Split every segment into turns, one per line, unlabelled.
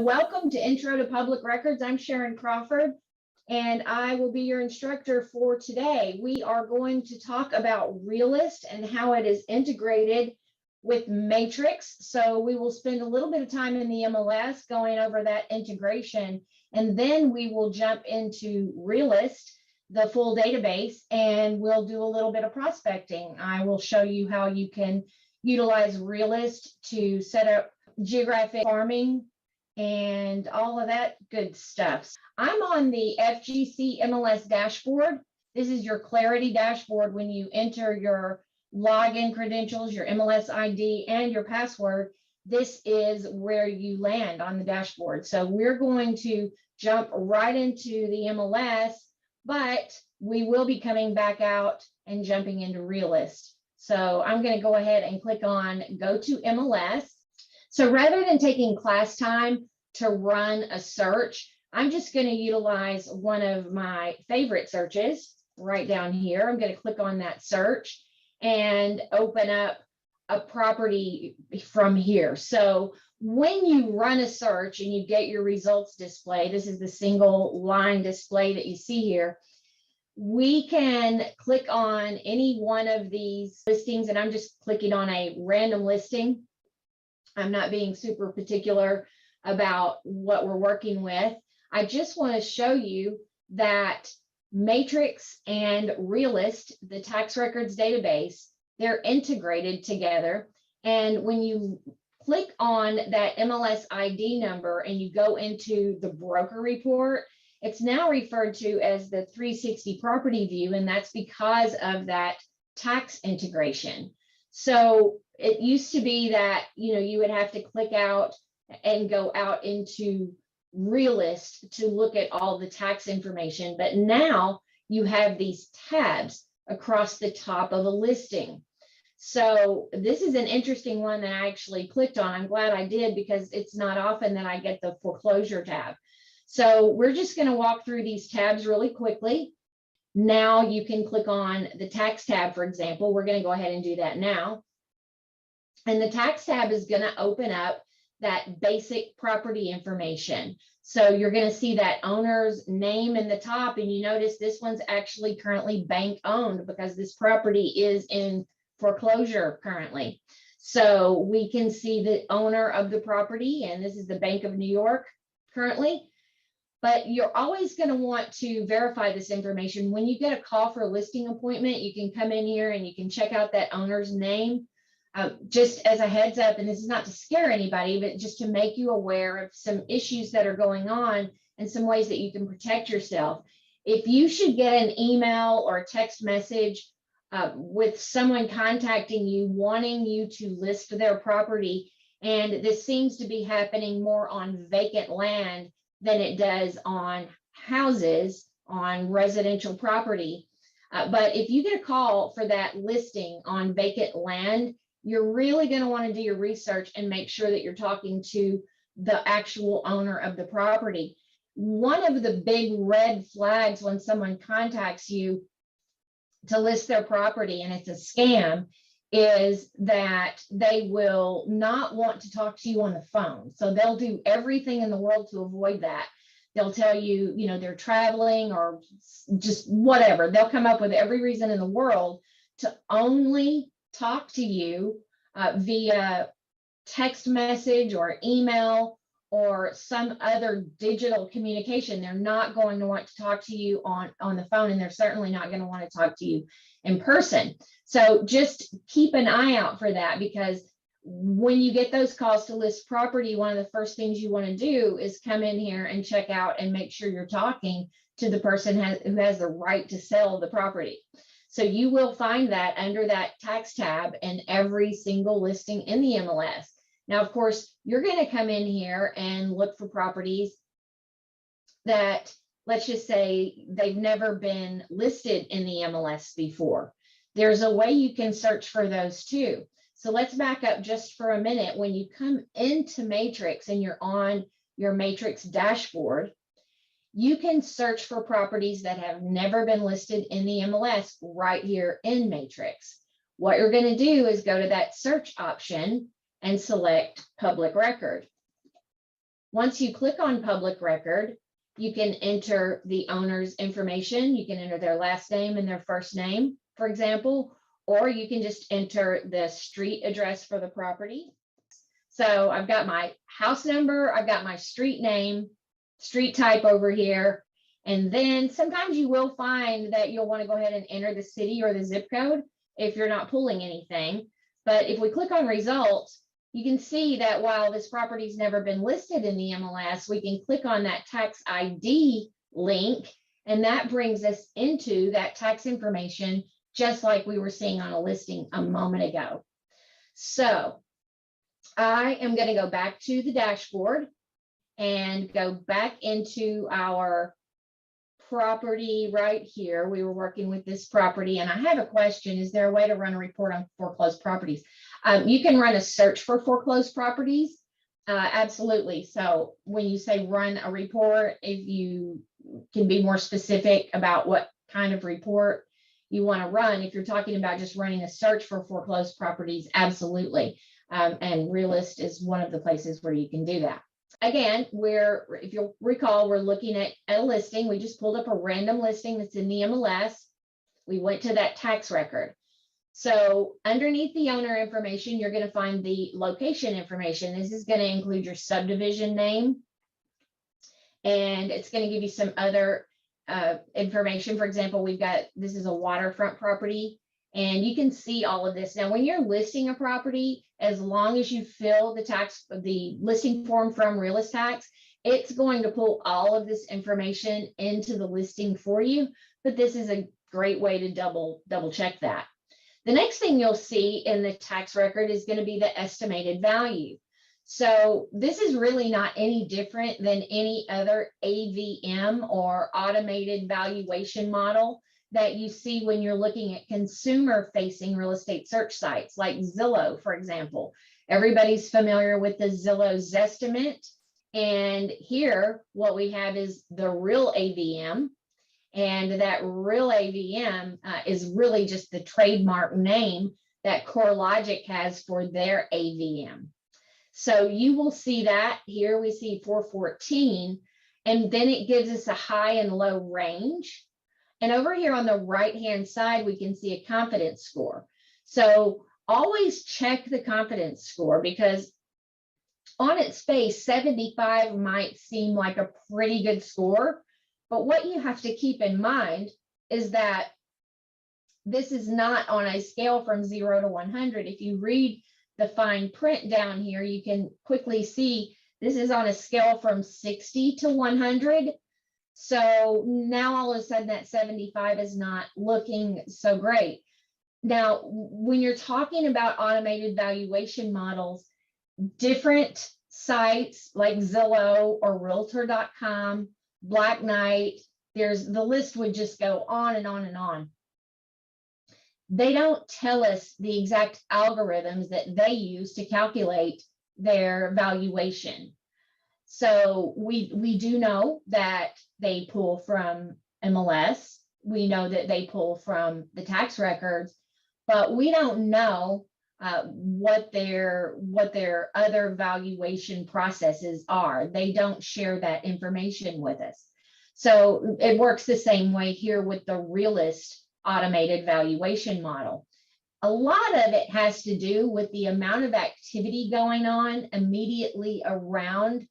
welcome to Intro to Public Records. I'm Sharon Crawford, and I will be your instructor for today. We are going to talk about Realist and how it is integrated with Matrix. So we will spend a little bit of time in the MLS going over that integration, and then we will jump into Realist, the full database, and we'll do a little bit of prospecting. I will show you how you can utilize Realist to set up geographic farming and all of that good stuff. I'm on the FGC MLS dashboard. This is your Clarity dashboard. When you enter your login credentials, your MLS ID, and your password, this is where you land on the dashboard. So we're going to jump right into the MLS, but we will be coming back out and jumping into Realist. So I'm going to go ahead and click on Go to MLS. So rather than taking class time to run a search, I'm just going to utilize one of my favorite searches right down here. I'm going to click on that search and open up a property from here. So when you run a search and you get your results display, this is the single line display that you see here. We can click on any one of these listings, and I'm just clicking on a random listing. I'm not being super particular about what we're working with. I just want to show you that Matrix and Realist, the tax records database, they're integrated together. And when you click on that MLS ID number and you go into the broker report, it's now referred to as the 360 property view, and that's because of that tax integration. So it used to be that, you would have to click out and go out into Realist to look at all the tax information, but now you have these tabs across the top of a listing. So this is an interesting one that I actually clicked on. I'm glad I did, because it's not often that I get the foreclosure tab. So we're just going to walk through these tabs really quickly. Now you can click on the tax tab, for example. We're going to go ahead and do that now. And the tax tab is going to open up that basic property information. So you're going to see that owner's name in the top, and you notice this one's actually currently bank owned because this property is in foreclosure currently. So we can see the owner of the property, and this is the Bank of New York currently. But you're always going to want to verify this information. When you get a call for a listing appointment, you can come in here and you can check out that owner's name. Just as a heads up, and this is not to scare anybody, but just to make you aware of some issues that are going on and some ways that you can protect yourself. If you should get an email or a text message with someone contacting you, wanting you to list their property, and this seems to be happening more on vacant land than it does on houses, on residential property. But if you get a call for that listing on vacant land, you're really going to want to do your research and make sure that you're talking to the actual owner of the property. One of the big red flags when someone contacts you to list their property and it's a scam is that they will not want to talk to you on the phone. So they'll do everything in the world to avoid that. They'll tell you, they're traveling or just whatever. They'll come up with every reason in the world to only talk to you via text message or email or some other digital communication. They're not going to want to talk to you on the phone, and they're certainly not going to want to talk to you in person. So just keep an eye out for that, because when you get those calls to list property, one of the first things you want to do is come in here and check out and make sure you're talking to the person who has the right to sell the property. So you will find that under that tax tab in every single listing in the MLS. Now, of course, you're going to come in here and look for properties that, let's just say, they've never been listed in the MLS before. There's a way you can search for those too. So let's back up just for a minute. When you come into Matrix and you're on your Matrix dashboard, you can search for properties that have never been listed in the MLS right here in Matrix. What you're going to do is go to that search option and select public record. Once you click on public record, you can enter the owner's information. You can enter their last name and their first name, for example, or you can just enter the street address for the property. So I've got my house number, I've got my street name, street type over here. And then sometimes you will find that you'll want to go ahead and enter the city or the zip code if you're not pulling anything. But if we click on results, you can see that while this property's never been listed in the MLS, we can click on that tax ID link, and that brings us into that tax information, just like we were seeing on a listing a moment ago. So I am going to go back to the dashboard and go back into our property right here. We were working with this property, and I have a question. Is there a way to run a report on foreclosed properties? You can run a search for foreclosed properties. Absolutely. So when you say run a report, if you can be more specific about what kind of report you want to run, if you're talking about just running a search for foreclosed properties, absolutely. And Realist is one of the places where you can do that. Again, if you'll recall, we're looking at a listing. We just pulled up a random listing that's in the MLS. We went to that tax record. So underneath the owner information, you're going to find the location information. This is going to include your subdivision name, and it's going to give you some other information. For example, this is a waterfront property, and you can see all of this. Now, when you're listing a property, as long as you fill the listing form from Realist Tax, it's going to pull all of this information into the listing for you. But this is a great way to double check that. The next thing you'll see in the tax record is going to be the estimated value. So this is really not any different than any other AVM or automated valuation model that you see when you're looking at consumer-facing real estate search sites like Zillow, for example. Everybody's familiar with the Zillow Zestimate. And here, what we have is the real AVM. And that real AVM is really just the trademark name that CoreLogic has for their AVM. So you will see that here we see 414, and then it gives us a high and low range. And over here on the right-hand side, we can see a confidence score. So always check the confidence score, because on its face, 75 might seem like a pretty good score. But what you have to keep in mind is that this is not on a scale from 0 to 100. If you read the fine print down here, you can quickly see this is on a scale from 60 to 100. So now all of a sudden that 75 is not looking so great. Now, when you're talking about automated valuation models, different sites like Zillow or Realtor.com, Black Knight, the list would just go on and on and on. They don't tell us the exact algorithms that they use to calculate their valuation. So we do know that they pull from MLS. We know that they pull from the tax records, but we don't know what their other valuation processes are. They don't share that information with us. So it works the same way here with the Realist automated valuation model. A lot of it has to do with the amount of activity going on immediately around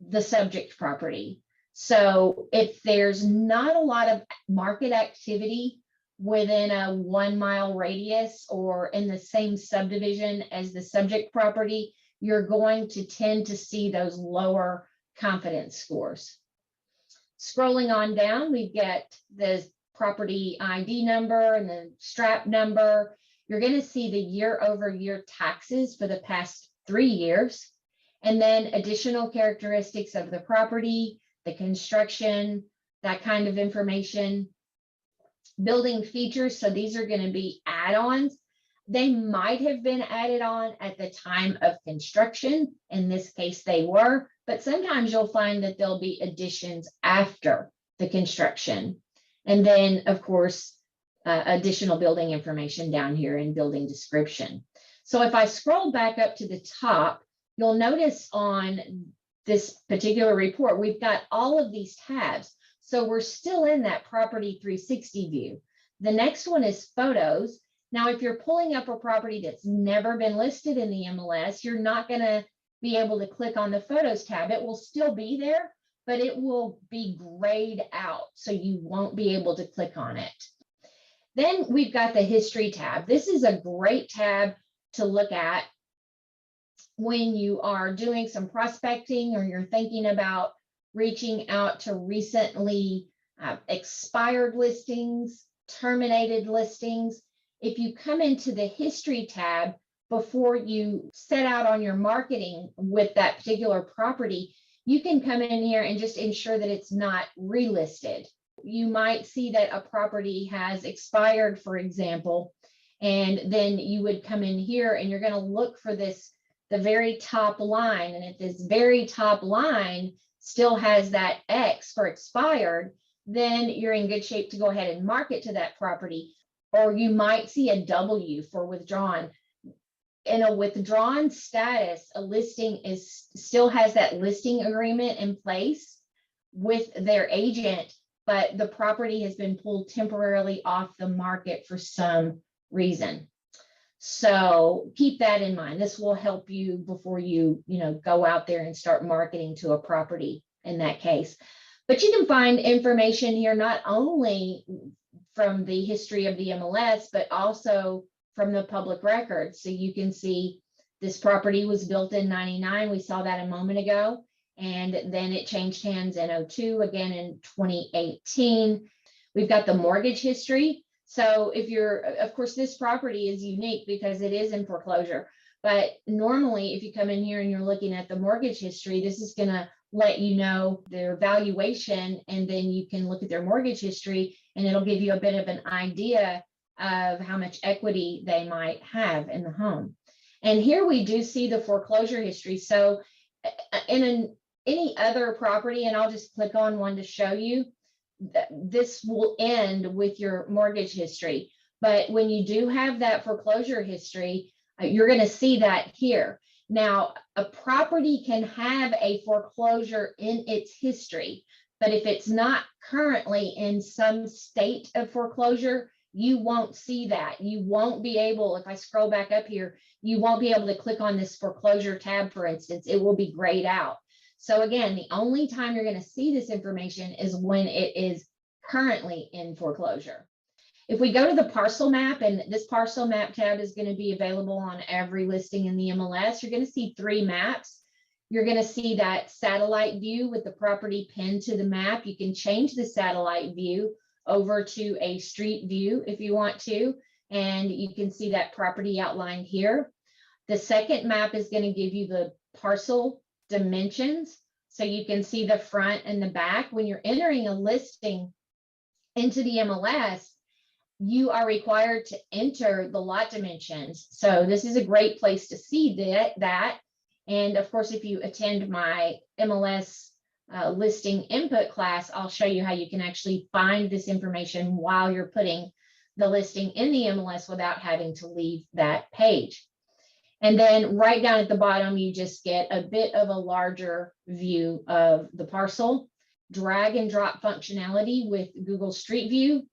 the subject property. So if there's not a lot of market activity within a 1 mile radius or in the same subdivision as the subject property, you're going to tend to see those lower confidence scores. Scrolling on down, we get the property ID number and the strap number. You're going to see the year-over-year taxes for the past 3 years, and then additional characteristics of the property, the construction, that kind of information. Building features, so these are going to be add-ons. They might have been added on at the time of construction. In this case, they were, but sometimes you'll find that there'll be additions after the construction. And then, of course, additional building information down here in building description. So if I scroll back up to the top, you'll notice on this particular report, we've got all of these tabs. So we're still in that property 360 view. The next one is photos. Now, if you're pulling up a property that's never been listed in the MLS, you're not going to be able to click on the photos tab. It will still be there, but it will be grayed out, so you won't be able to click on it. Then we've got the history tab. This is a great tab to look at when you are doing some prospecting or you're thinking about reaching out to recently expired listings, terminated listings. If you come into the history tab before you set out on your marketing with that particular property, you can come in here and just ensure that it's not relisted. You might see that a property has expired, for example, and then you would come in here and you're going to look for this, the very top line. And if this very top line still has that X for expired, then you're in good shape to go ahead and market to that property. Or you might see a W for withdrawn. In a withdrawn status, a listing still has that listing agreement in place with their agent, but the property has been pulled temporarily off the market for some reason. So keep that in mind. This will help you before you go out there and start marketing to a property in that case. But you can find information here not only from the history of the MLS, but also from the public records. So you can see this property was built in 99. We saw that a moment ago. And then it changed hands in 02, again in 2018. We've got the mortgage history. So if you're, of course, this property is unique because it is in foreclosure. But normally, if you come in here and you're looking at the mortgage history, this is going to let you know their valuation, and then you can look at their mortgage history and it'll give you a bit of an idea of how much equity they might have in the home. And here we do see the foreclosure history. So in any other property, and I'll just click on one to show you, this will end with your mortgage history. But when you do have that foreclosure history, you're going to see that here. Now, a property can have a foreclosure in its history, but if it's not currently in some state of foreclosure, you won't see that. You won't be able, if I scroll back up here, you won't be able to click on this foreclosure tab, for instance. It will be grayed out. So again, the only time you're going to see this information is when it is currently in foreclosure. If we go to the parcel map, and this parcel map tab is going to be available on every listing in the MLS, you're going to see 3 maps. You're going to see that satellite view with the property pinned to the map. You can change the satellite view over to a street view if you want to, and you can see that property outlined here. The second map is going to give you the parcel dimensions, so you can see the front and the back. When you're entering a listing into the MLS, you are required to enter the lot dimensions. So this is a great place to see that. And of course, if you attend my MLS listing input class, I'll show you how you can actually find this information while you're putting the listing in the MLS without having to leave that page. And then right down at the bottom, you just get a bit of a larger view of the parcel. Drag and drop functionality with Google Street View.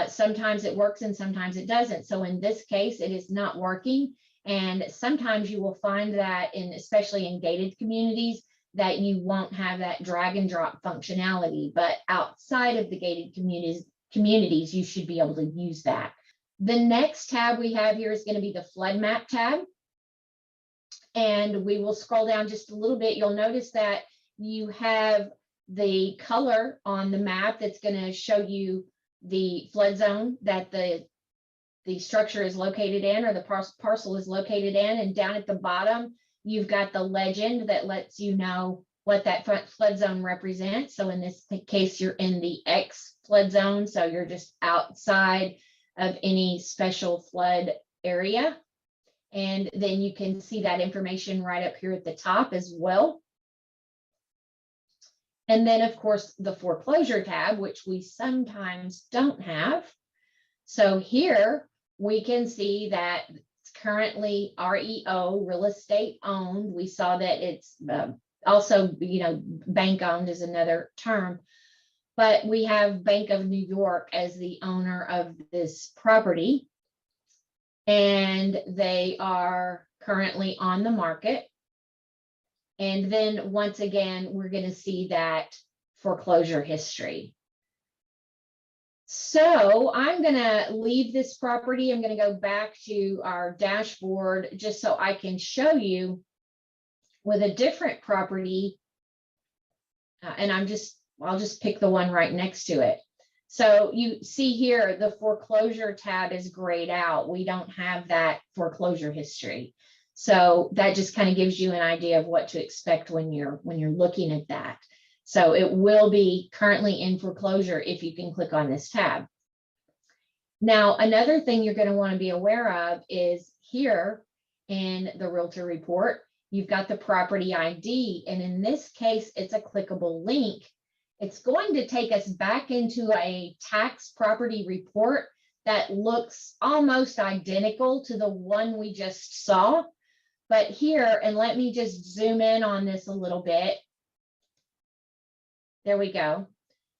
Sometimes it works and sometimes it doesn't. So in this case, it is not working. And sometimes you will find that especially in gated communities, that you won't have that drag and drop functionality, but outside of the gated communities, you should be able to use that. The next tab we have here is going to be the flood map tab. And we will scroll down just a little bit. You'll notice that you have the color on the map that's going to show you the flood zone that the structure is located in, or the parcel is located in. And down at the bottom, you've got the legend that lets you know what that flood zone represents. So in this case, you're in the X flood zone. So you're just outside of any special flood area. And then you can see that information right up here at the top as well. And then, of course, the foreclosure tab, which we sometimes don't have. So here we can see that it's currently REO, real estate owned. We saw that it's Also, bank owned is another term, but we have Bank of New York as the owner of this property, and they are currently on the market. And then once again, we're going to see that foreclosure history. So I'm going to leave this property. I'm going to go back to our dashboard just so I can show you with a different property. And I'll just pick the one right next to it. So you see here, the foreclosure tab is grayed out. We don't have that foreclosure history. So that just kind of gives you an idea of what to expect when you're looking at that. So it will be currently in foreclosure if you can click on this tab. Now, another thing you're going to want to be aware of is here in the Realtor report, you've got the property ID. And in this case, it's a clickable link. It's going to take us back into a tax property report that looks almost identical to the one we just saw. But here, and let me just zoom in on this a little bit. There we go.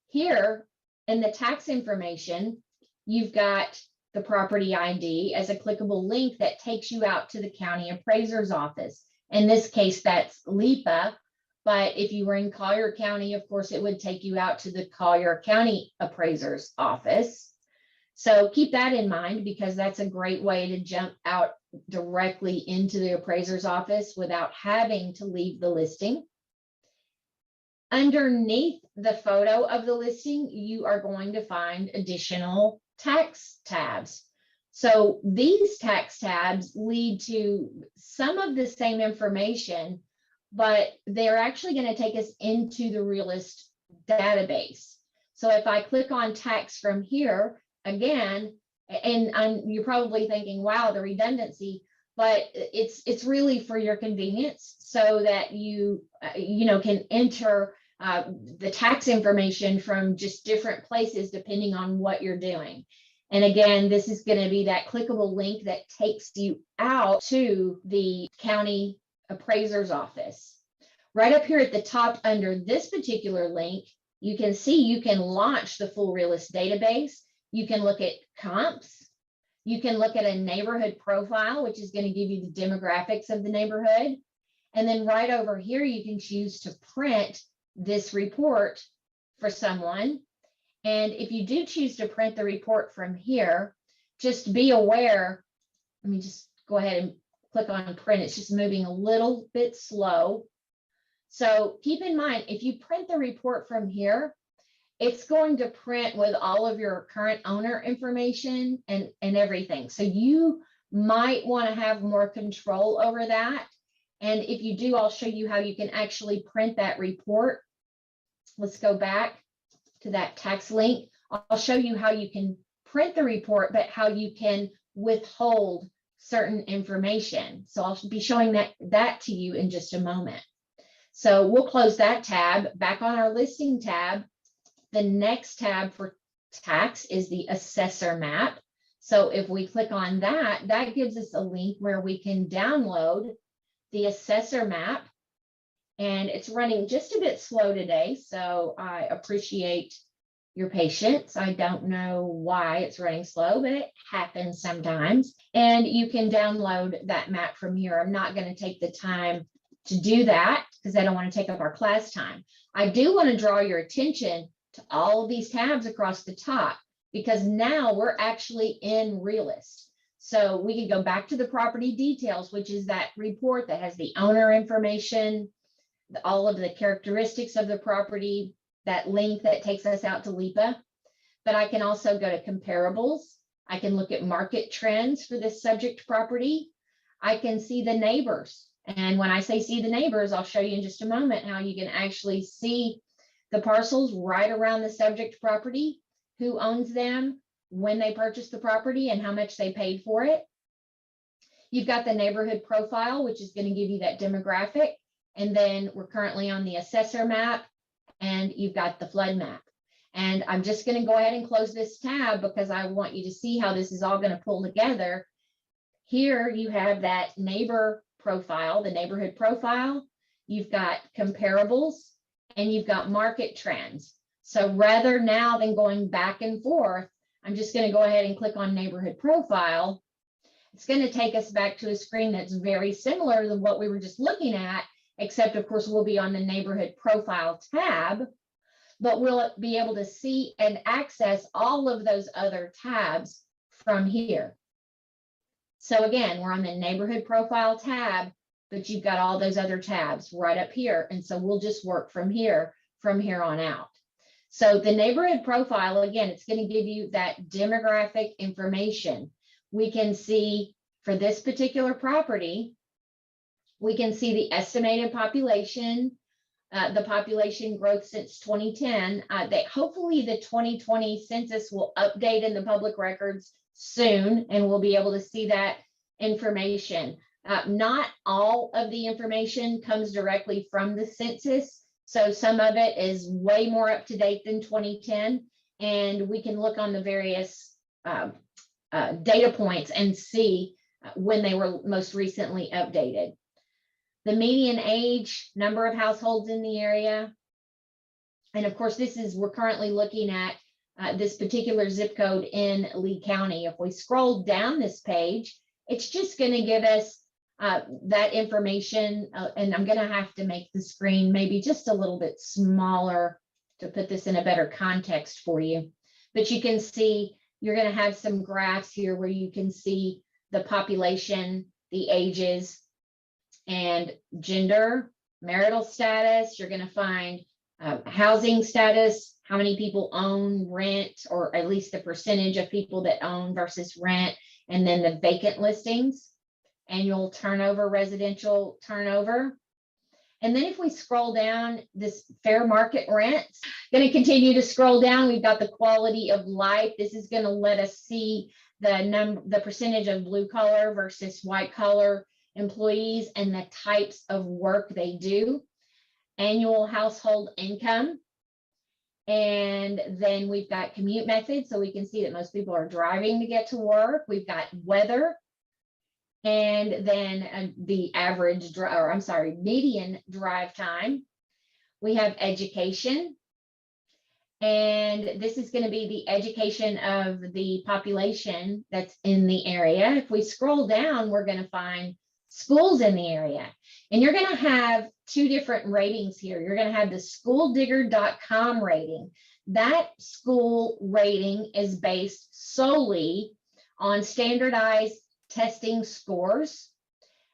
Here in the tax information, you've got the property ID as a clickable link that takes you out to the county appraiser's office. In this case, that's LIPA. But if you were in Collier County, of course, it would take you out to the Collier County appraiser's office. So keep that in mind, because that's a great way to jump out directly into the appraiser's office without having to leave the listing. Underneath the photo of the listing, you are going to find additional tax tabs. So these tax tabs lead to some of the same information, but they're actually going to take us into the Realist database. So if I click on tax from here, again, and you're probably thinking, wow, the redundancy, but it's really for your convenience so that you can enter the tax information from just different places depending on what you're doing. And again, this is going to be that clickable link that takes you out to the county appraiser's office. Right up here at the top under this particular link, you can see you can launch the full Realist database. You can look at comps. You can look at a neighborhood profile, which is going to give you the demographics of the neighborhood. And then right over here, you can choose to print this report for someone. And if you do choose to print the report from here, just be aware. Let me just go ahead and click on print. It's just moving a little bit slow. So keep in mind, if you print the report from here, it's going to print with all of your current owner information and everything. So you might want to have more control over that. And if you do, I'll show you how you can actually print that report. Let's go back to that tax link. I'll show you how you can print the report, but how you can withhold certain information. So I'll be showing that to you in just a moment. So we'll close that tab. Back on our listing tab, the next tab for tax is the assessor map. So if we click on that, that gives us a link where we can download the assessor map. And it's running just a bit slow today, so I appreciate your patience. I don't know why it's running slow, but it happens sometimes. And you can download that map from here. I'm not going to take the time to do that because I don't want to take up our class time. I do want to draw your attention to all of these tabs across the top, because now we're actually in Realist. So we can go back to the property details, which is that report that has the owner information, all of the characteristics of the property, that link that takes us out to LIPA. But I can also go to comparables. I can look at market trends for this subject property. I can see the neighbors. And when I say see the neighbors, I'll show you in just a moment how you can actually see the parcels right around the subject property, who owns them, when they purchased the property, and how much they paid for it. You've got the neighborhood profile, which is going to give you that demographic. And then we're currently on the assessor map, and you've got the flood map. And I'm just going to go ahead and close this tab because I want you to see how this is all going to pull together. Here you have that neighbor profile, the neighborhood profile. you've got comparables, and you've got market trends. So rather now than going back and forth, I'm just going to go ahead and click on neighborhood profile. It's going to take us back to a screen that's very similar to what we were just looking at, except of course we'll be on the neighborhood profile tab, but we'll be able to see and access all of those other tabs from here. So again, we're on the neighborhood profile tab, but you've got all those other tabs right up here. And so we'll just work from here on out. So the neighborhood profile, again, it's going to give you that demographic information. We can see for this particular property, we can see the estimated population, the population growth since 2010. That hopefully the 2020 census will update in the public records soon, and we'll be able to see that information. Not all of the information comes directly from the census, so some of it is way more up to date than 2010, and we can look on the various data points and see when they were most recently updated. The median age, number of households in the area, and of course we're currently looking at this particular zip code in Lee County. If we scroll down this page, it's just going to give us that information, and I'm going to have to make the screen maybe just a little bit smaller to put this in a better context for you. But you can see, you're going to have some graphs here where you can see the population, the ages, and gender, marital status. You're going to find housing status, how many people own, rent, or at least the percentage of people that own versus rent, and then the vacant listings, annual turnover, residential turnover. And then if we scroll down, this fair market rents, going to continue to scroll down. We've got the quality of life. This is going to let us see the percentage of blue collar versus white collar employees and the types of work they do. Annual household income. And then we've got commute methods, so we can see that most people are driving to get to work. We've got weather, and then the average, median drive time. We have education, and this is going to be the education of the population that's in the area. If we scroll down, we're going to find schools in the area, and you're going to have two different ratings here. You're going to have the schooldigger.com rating. That school rating is based solely on standardized testing scores.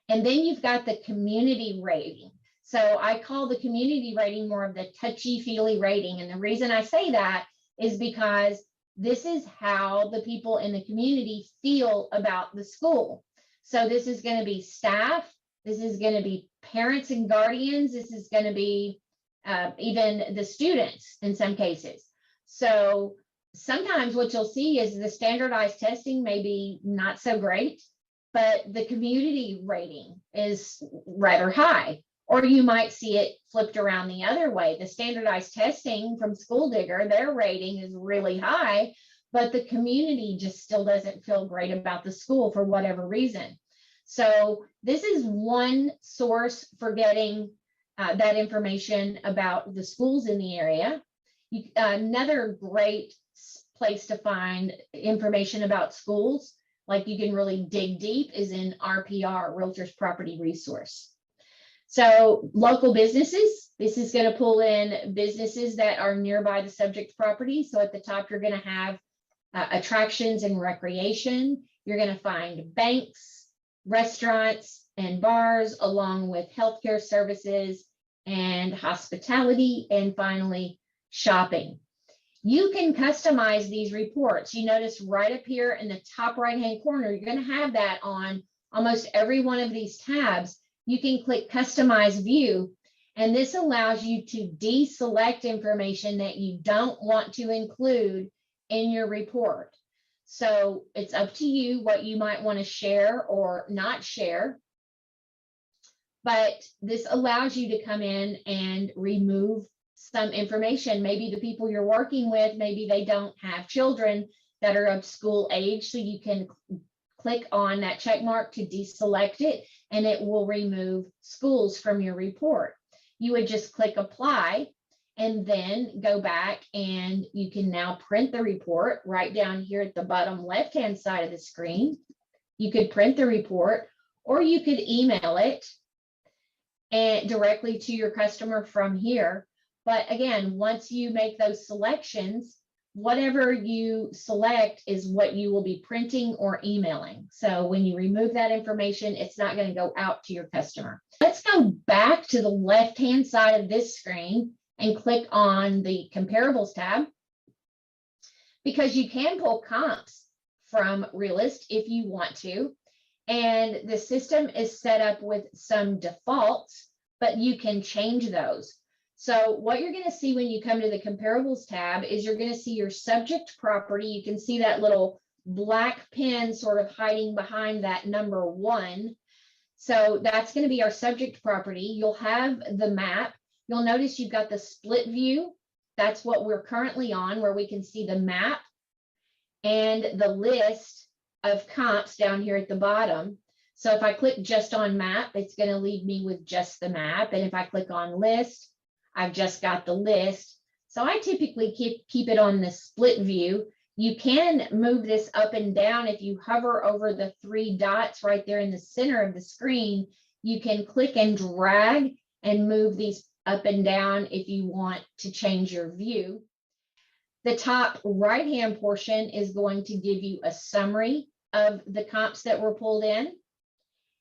And then you've got the community rating. So I call the community rating more of the touchy-feely rating. And the reason I say that is because this is how the people in the community feel about the school. So this is going to be staff. This is going to be parents and guardians. This is going to be even the students in some cases. So sometimes what you'll see is the standardized testing may be not so great, but the community rating is rather high. Or you might see it flipped around the other way. The standardized testing from School Digger, their rating is really high, but the community just still doesn't feel great about the school for whatever reason. So this is one source for getting that information about the schools in the area. Another great place to find information about schools, like you can really dig deep, is in RPR, Realtors Property Resource. So local businesses, this is going to pull in businesses that are nearby the subject property. So at the top, you're going to have attractions and recreation. You're going to find banks, restaurants, and bars, along with healthcare services and hospitality, and finally, shopping. You can customize these reports. You notice right up here in the top right-hand corner, you're going to have that on almost every one of these tabs. You can click Customize View, and this allows you to deselect information that you don't want to include in your report. So it's up to you what you might want to share or not share. But this allows you to come in and remove some information. Maybe the people you're working with, maybe they don't have children that are of school age. So you can click on that check mark to deselect it, and it will remove schools from your report. you would just click apply and then go back, and you can now print the report right down here at the bottom left-hand side of the screen. You could print the report, or you could email it and directly to your customer from here. But again, once you make those selections, whatever you select is what you will be printing or emailing. So when you remove that information, it's not going to go out to your customer. Let's go back to the left-hand side of this screen and click on the comparables tab, because you can pull comps from Realist if you want to. And the system is set up with some defaults, but you can change those. So what you're going to see when you come to the comparables tab is you're going to see your subject property. You can see that little black pin sort of hiding behind that number 1. So that's going to be our subject property. You'll have the map. You'll notice you've got the split view. That's what we're currently on, where we can see the map and the list of comps down here at the bottom. So if I click just on map, it's going to leave me with just the map. And if I click on list, I've just got the list. So I typically keep it on the split view. You can move this up and down. If you hover over the 3 dots right there in the center of the screen, you can click and drag and move these up and down if you want to change your view. The top right-hand portion is going to give you a summary of the comps that were pulled in.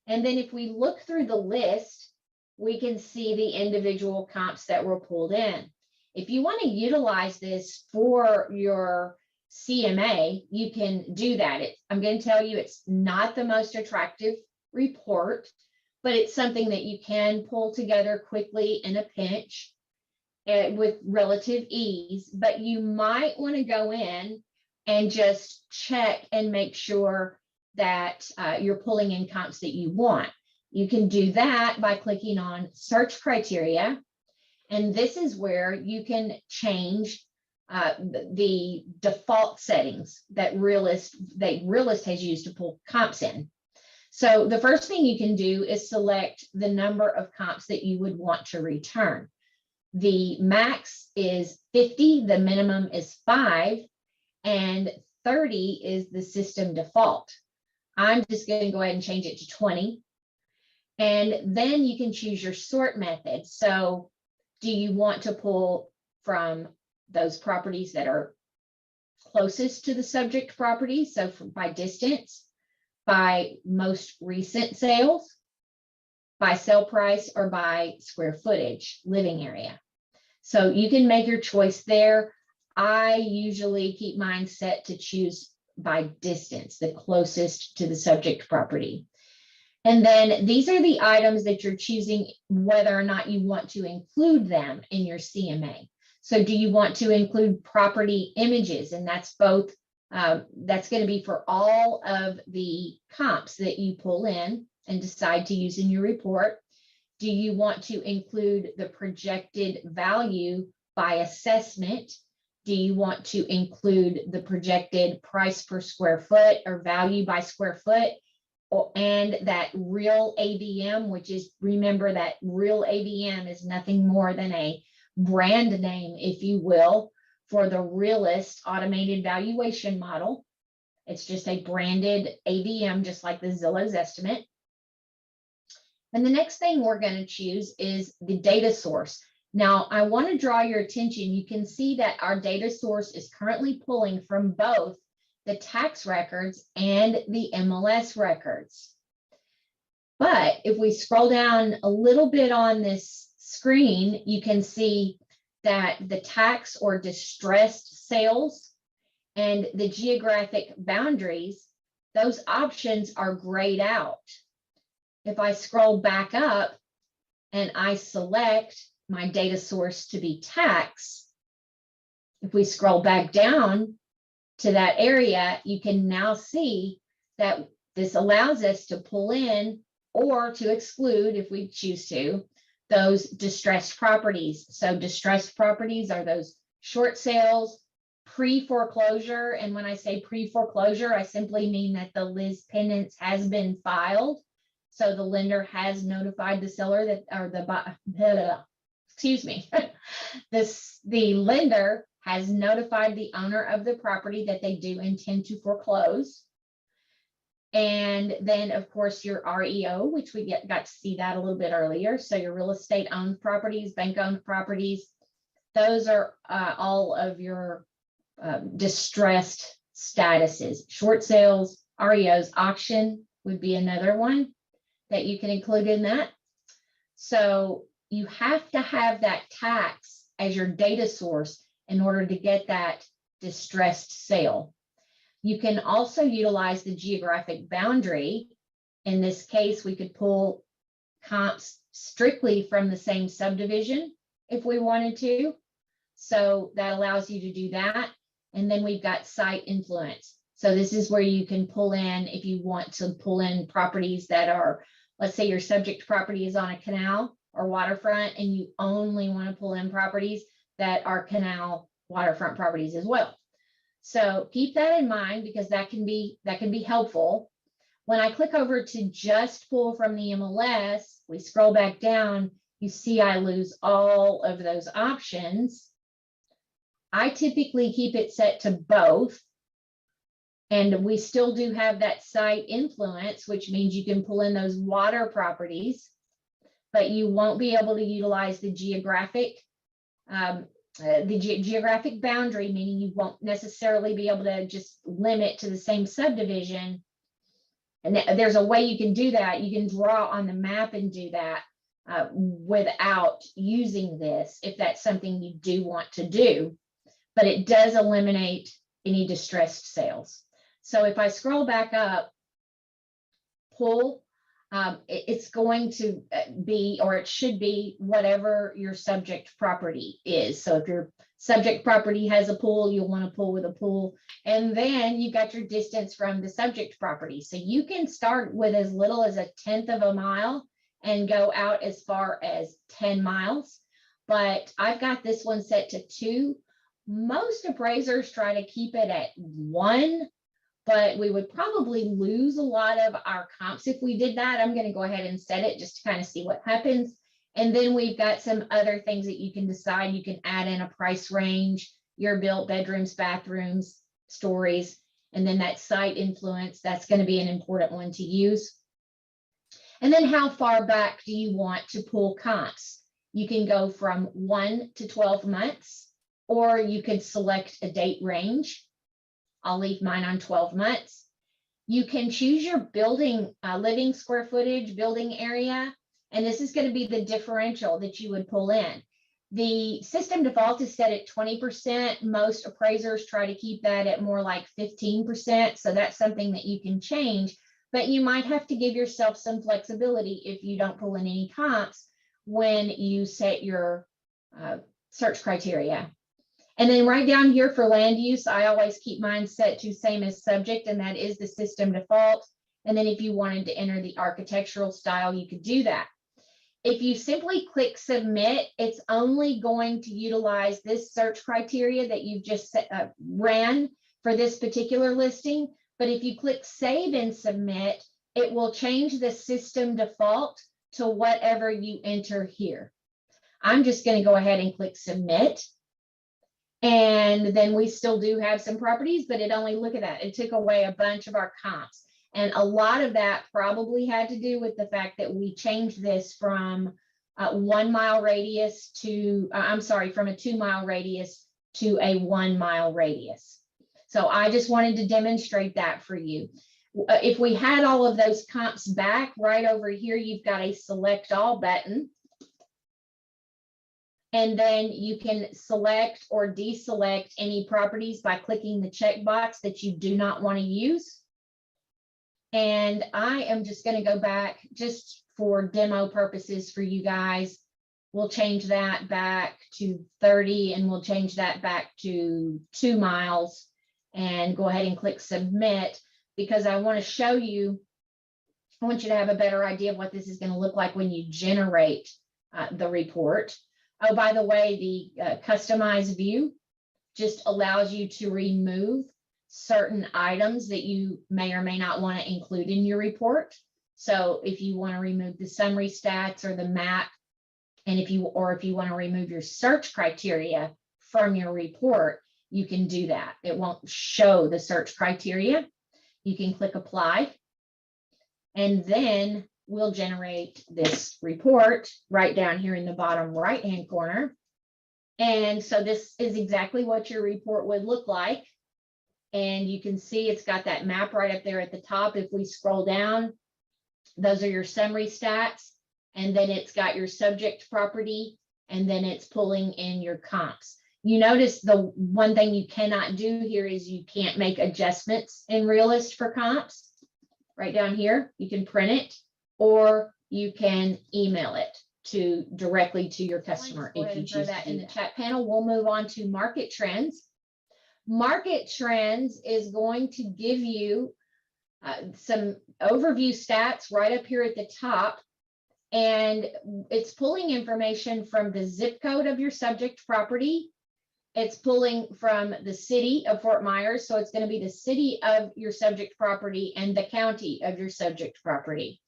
And then if we look through the list, we can see the individual comps that were pulled in. If you want to utilize this for your CMA, you can do that. I'm going to tell you it's not the most attractive report, but it's something that you can pull together quickly in a pinch with relative ease. But you might want to go in and just check and make sure that you're pulling in comps that you want. You can do that by clicking on search criteria. And this is where you can change the default settings that Realist has used to pull comps in. So the first thing you can do is select the number of comps that you would want to return. The max is 50, the minimum is 5, and 30 is the system default. I'm just going to go ahead and change it to 20. And then you can choose your sort method. So do you want to pull from those properties that are closest to the subject property? So by distance, by most recent sales, by sale price, or by square footage, living area. So you can make your choice there. I usually keep mine set to choose by distance, the closest to the subject property. And then these are the items that you're choosing whether or not you want to include them in your CMA. So do you want to include property images? And that's both, that's going to be for all of the comps that you pull in and decide to use in your report. Do you want to include the projected value by assessment? Do you want to include the projected price per square foot or value by square foot? And that real AVM, which is, remember that real AVM is nothing more than a brand name, if you will, for the Realist automated valuation model. It's just a branded AVM, just like the Zillow's estimate. And the next thing we're going to choose is the data source. Now, I want to draw your attention. You can see that our data source is currently pulling from both the tax records and the MLS records. But if we scroll down a little bit on this screen, you can see that the tax or distressed sales and the geographic boundaries, those options are grayed out. If I scroll back up and I select my data source to be tax, if we scroll back down to that area, you can now see that this allows us to pull in or to exclude, if we choose to, those distressed properties. So distressed properties are those short sales, pre-foreclosure. And when I say pre-foreclosure, I simply mean that the lis pendens has been filed. So the lender has notified the seller that, or excuse me, the lender has notified the owner of the property that they do intend to foreclose. And then, of course, your REO, which we got to see that a little bit earlier. So your real estate owned properties, bank owned properties, those are all of your distressed statuses. Short sales, REOs, auction would be another one that you can include in that. So you have to have that tax as your data source in order to get that distressed sale. You can also utilize the geographic boundary. In this case, we could pull comps strictly from the same subdivision if we wanted to. So that allows you to do that. And then we've got site influence. So this is where you can pull in, if you want to pull in properties that are, let's say your subject property is on a canal or waterfront, and you only want to pull in properties that are canal waterfront properties as well. So keep that in mind, because that can be helpful. When I click over to just pull from the MLS, we scroll back down, you see I lose all of those options. I typically keep it set to both. And we still do have that site influence, which means you can pull in those water properties, but you won't be able to utilize the geographic geographic boundary, meaning you won't necessarily be able to just limit to the same subdivision. And there's a way you can do that. You can draw on the map and do that without using this, if that's something you do want to do. But it does eliminate any distressed sales. So if I scroll back up, pull, it's going to be, or it should be, whatever your subject property is. So if your subject property has a pool, you'll want to pull with a pool. And then you got your distance from the subject property. So you can start with as little as 1/10 of a mile and go out as far as 10 miles. But I've got this one set to 2. Most appraisers try to keep it at 1. But we would probably lose a lot of our comps if we did that. I'm going to go ahead and set it just to kind of see what happens. And then we've got some other things that you can decide. You can add in a price range, your built bedrooms, bathrooms, stories, and then that site influence. That's going to be an important one to use. And then how far back do you want to pull comps? You can go from 1 to 12 months, or you could select a date range. I'll leave mine on 12 months. You can choose your building, living square footage, building area, and this is going to be the differential that you would pull in. The system default is set at 20%. Most appraisers try to keep that at more like 15%. So that's something that you can change, but you might have to give yourself some flexibility if you don't pull in any comps when you set your search criteria. And then right down here for land use, I always keep mine set to same as subject, and that is the system default. And then if you wanted to enter the architectural style, you could do that. If you simply click submit, it's only going to utilize this search criteria that you've just ran for this particular listing. But if you click save and submit, it will change the system default to whatever you enter here. I'm just going to go ahead and click submit. And then we still do have some properties, but it only, look at that, it took away a bunch of our comps. And a lot of that probably had to do with the fact that we changed this from 1 mile radius to, from a 2 mile radius to a 1 mile radius. So I just wanted to demonstrate that for you. If we had all of those comps back, right over here, you've got a select all button. And then you can select or deselect any properties by clicking the checkbox that you do not want to use. And I am just going to go back just for demo purposes for you guys. We'll change that back to 30, and we'll change that back to 2 miles, and go ahead and click submit, because I want to show you, I want you to have a better idea of what this is going to look like when you generate the report. Oh, by the way, the customized view just allows you to remove certain items that you may or may not want to include in your report. So if you want to remove the summary stats or the map, And if you want to remove your search criteria from your report, you can do that. It won't show the search criteria. You can click apply, and then we'll generate this report right down here in the bottom right-hand corner. And so this is exactly what your report would look like. And you can see it's got that map right up there at the top. If we scroll down, those are your summary stats. And then it's got your subject property, and then it's pulling in your comps. You notice the one thing you cannot do here is you can't make adjustments in Realist for comps. Right down here, you can print it, or you can email it directly to your customer if you choose that in the chat panel. We'll move on to market trends. Market trends is going to give you some overview stats right up here at the top. And it's pulling information from the zip code of your subject property. It's pulling from the city of Fort Myers. So it's going to be the city of your subject property and the county of your subject property.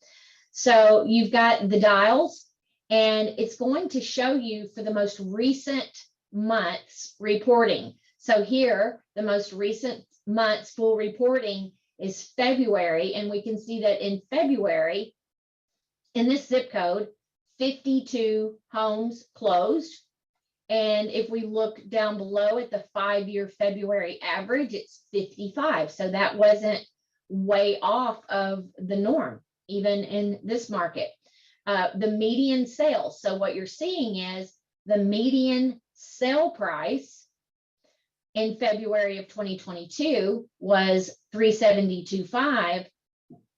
So you've got the dials, and it's going to show you for the most recent months reporting. So here, the most recent months full reporting is February. And we can see that in February, in this zip code, 52 homes closed. And if we look down below at the 5-year February average, it's 55. So that wasn't way off of the norm, even in this market. The median sales. So what you're seeing is the median sale price in February of 2022 was $372.5.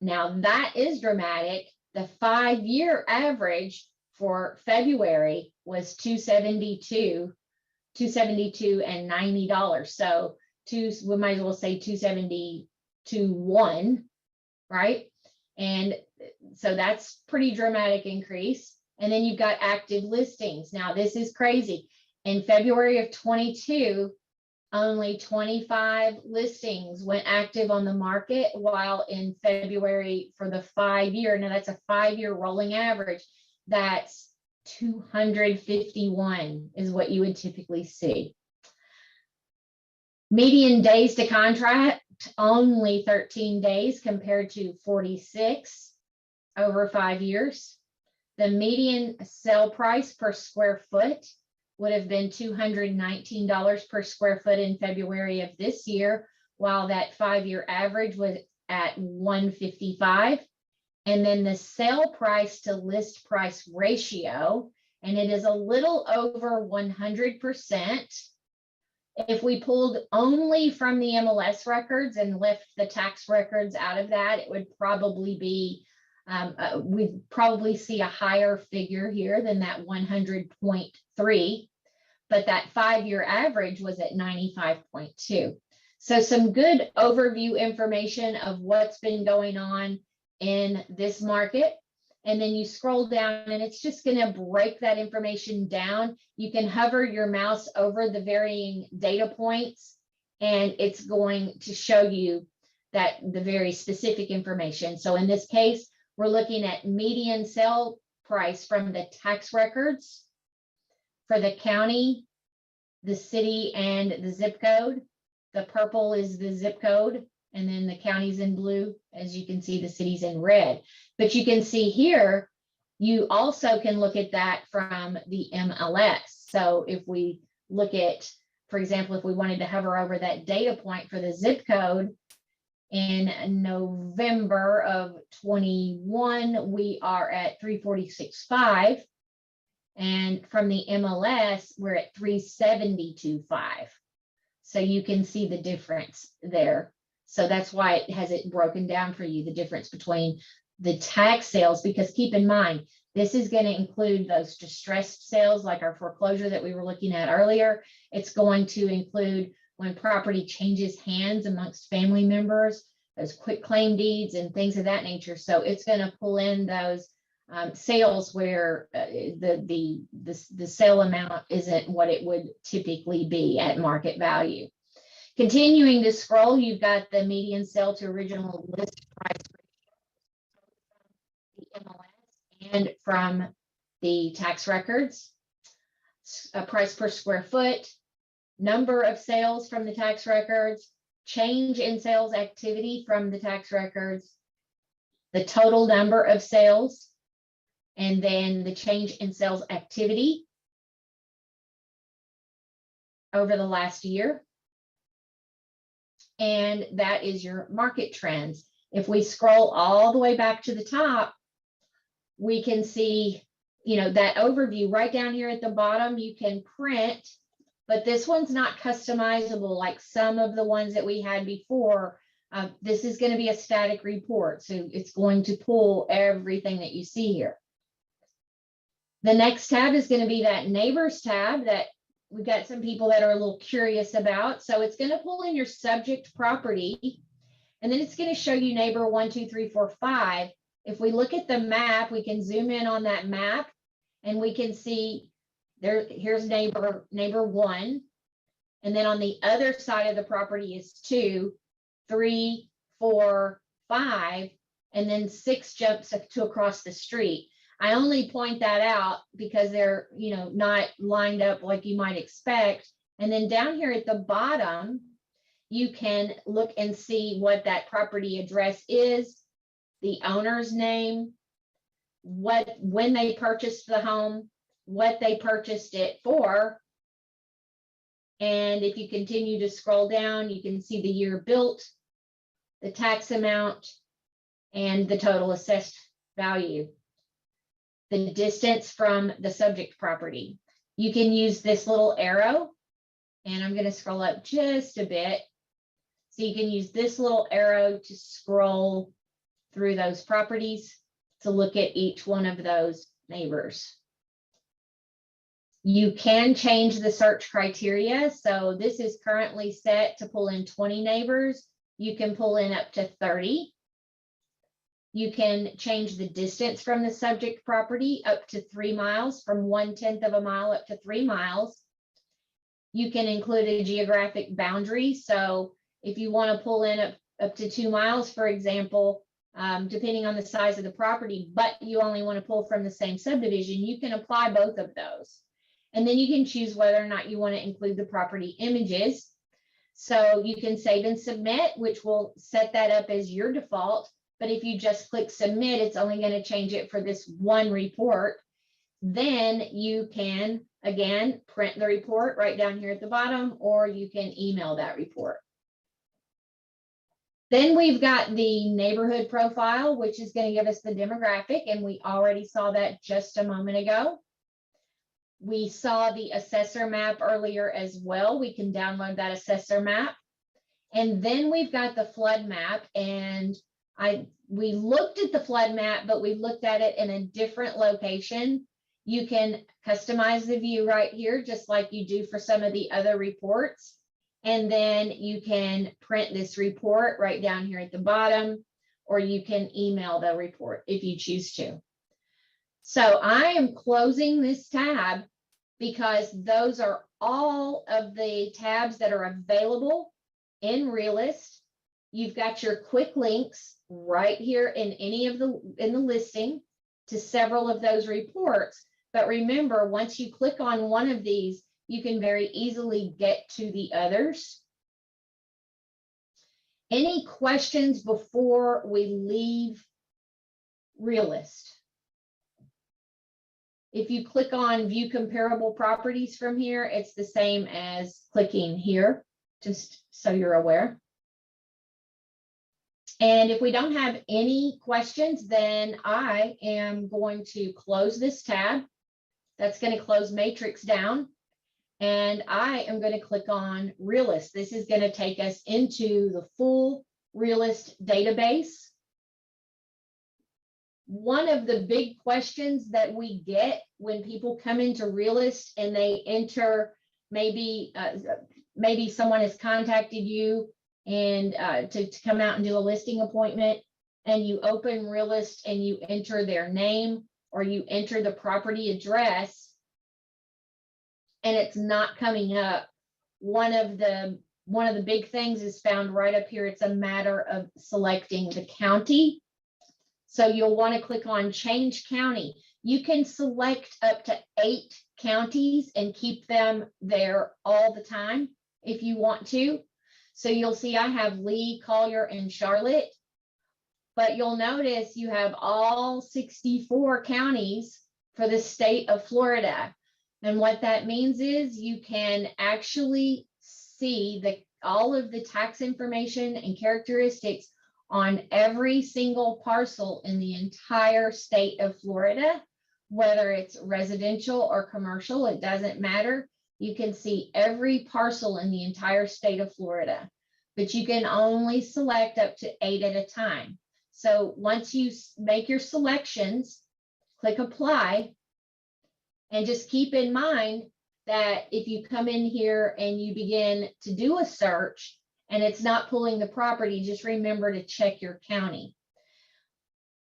Now that is dramatic. The 5-year average for February was $272 and $90. So we might as well say 272.1, right? And so that's pretty dramatic increase. And then you've got active listings. Now this is crazy. In February of 22, only 25 listings went active on the market, while in February for the 5-year, now that's a 5-year rolling average, that's 251 is what you would typically see. Median days to contract, only 13 days compared to 46 over 5 years. The median sale price per square foot would have been $219 per square foot in February of this year, while that 5-year average was at $155. And then the sale price to list price ratio, and it is a little over 100%. If we pulled only from the MLS records and left the tax records out of that, it would probably be, we'd probably see a higher figure here than that 100.3. But that 5-year average was at 95.2. So some good overview information of what's been going on in this market. And then you scroll down and it's just going to break that information down. You can hover your mouse over the varying data points, and it's going to show you that the very specific information. So in this case, we're looking at median sale price from the tax records for the county, the city, and the zip code. The purple is the zip code, and then the county's in blue. As you can see, the city's in red. But you can see here, you also can look at that from the MLS. So if we look at, for example, if we wanted to hover over that data point for the zip code in November of 21, we are at 346.5. And from the MLS, we're at 372.5. So you can see the difference there. So that's why it has it broken down for you, the difference between the tax sales, because keep in mind, this is going to include those distressed sales like our foreclosure that we were looking at earlier. It's going to include when property changes hands amongst family members, those quick claim deeds and things of that nature. So it's going to pull in those sales where the sale amount isn't what it would typically be at market value. Continuing to scroll, you've got the median sale to original list price ratio, the MLS, and from the tax records, a price per square foot, number of sales from the tax records, change in sales activity from the tax records, the total number of sales, and then the change in sales activity over the last year. And that is your market trends. If we scroll all the way back to the top, we can see, that overview right down here at the bottom. You can print, but this one's not customizable like some of the ones that we had before. This is going to be a static report, so it's going to pull everything that you see here. The next tab is going to be that neighbors tab that we've got some people that are a little curious about. So it's going to pull in your subject property, and then it's going to show you neighbor 1, 2, 3, 4, 5. If we look at the map, we can zoom in on that map and we can see here's neighbor 1. And then on the other side of the property is 2, 3, 4, 5, and then 6 jumps to across the street. I only point that out because they're, not lined up like you might expect. And then down here at the bottom, you can look and see what that property address is, the owner's name, when they purchased the home, what they purchased it for. And if you continue to scroll down, you can see the year built, the tax amount, and the total assessed value. The distance from the subject property. You can use this little arrow, and I'm going to scroll up just a bit. So you can use this little arrow to scroll through those properties to look at each one of those neighbors. You can change the search criteria. So this is currently set to pull in 20 neighbors. You can pull in up to 30. You can change the distance from the subject property up to 3 miles, from 1/10 of a mile up to 3 miles. You can include a geographic boundary. So if you want to pull in up to 2 miles, for example, depending on the size of the property, but you only want to pull from the same subdivision, you can apply both of those. And then you can choose whether or not you want to include the property images. So you can save and submit, which will set that up as your default. But if you just click submit, it's only going to change it for this one report. Then you can, again, print the report right down here at the bottom, or you can email that report. Then we've got the neighborhood profile, which is going to give us the demographic, and we already saw that just a moment ago. We saw the assessor map earlier as well. We can download that assessor map. And then we've got the flood map, and we looked at the flood map, but we looked at it in a different location. You can customize the view right here, just like you do for some of the other reports. And then you can print this report right down here at the bottom, or you can email the report if you choose to. So I am closing this tab because those are all of the tabs that are available in Realist. You've got your quick links right here in the listing to several of those reports. But remember, once you click on one of these, you can very easily get to the others. Any questions before we leave Realist? If you click on view comparable properties from here, it's the same as clicking here, just so you're aware. And if we don't have any questions, then I am going to close this tab. That's going to close Matrix down. And I am going to click on Realist. This is going to take us into the full Realist database. One of the big questions that we get when people come into Realist and they enter, maybe someone has contacted you and to come out and do a listing appointment, and you open Realist and you enter their name or you enter the property address, and it's not coming up. One of the big things is found right up here. It's a matter of selecting the county. So you'll want to click on change county. You can select up to 8 counties and keep them there all the time if you want to. So you'll see I have Lee, Collier, and Charlotte, but you'll notice you have all 64 counties for the state of Florida. And what that means is you can actually see all of the tax information and characteristics on every single parcel in the entire state of Florida, whether it's residential or commercial, it doesn't matter. You can see every parcel in the entire state of Florida, but you can only select up to 8 at a time. So once you make your selections, click apply, and just keep in mind that if you come in here and you begin to do a search and it's not pulling the property, just remember to check your county.